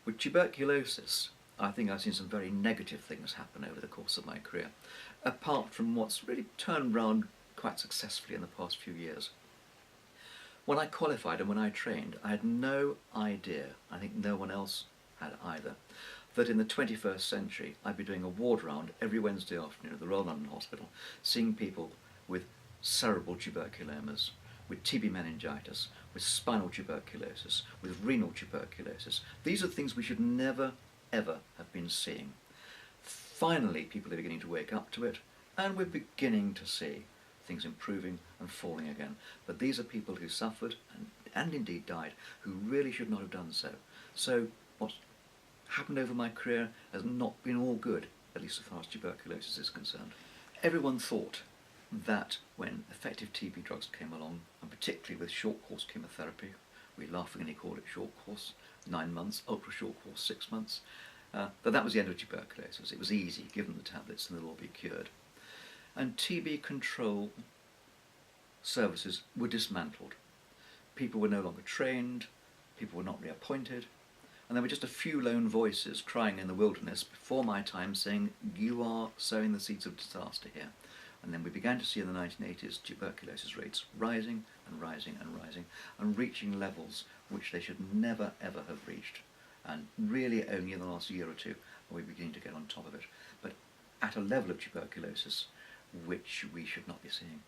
With tuberculosis, I think I've seen some very negative things happen over the course of my career, apart from what's really turned round quite successfully in the past few years. When I qualified and when I trained, I had no idea, I think no one else had either, that in the 21st century I'd be doing a ward round every Wednesday afternoon at the Royal London Hospital, seeing people with cerebral tuberculomas, with TB meningitis, with spinal tuberculosis, with renal tuberculosis. These are things we should never, ever have been seeing. Finally, people are beginning to wake up to it, and we're beginning to see things improving and falling again. But these are people who suffered and indeed died, who really should not have done so. So what's happened over my career has not been all good, at least as far as tuberculosis is concerned. Everyone thought that when effective TB drugs came along, and particularly with short course chemotherapy, we laughingly call it short course, 9 months, ultra short course, 6 months, that was the end of tuberculosis. It was easy, give them the tablets and they'll all be cured. And TB control services were dismantled. People were no longer trained, people were not reappointed, and there were just a few lone voices crying in the wilderness before my time saying, you are sowing the seeds of disaster here. And then we began to see in the 1980s tuberculosis rates rising and rising and rising and reaching levels which they should never ever have reached. And really only in the last year or two are we beginning to get on top of it. But at a level of tuberculosis which we should not be seeing.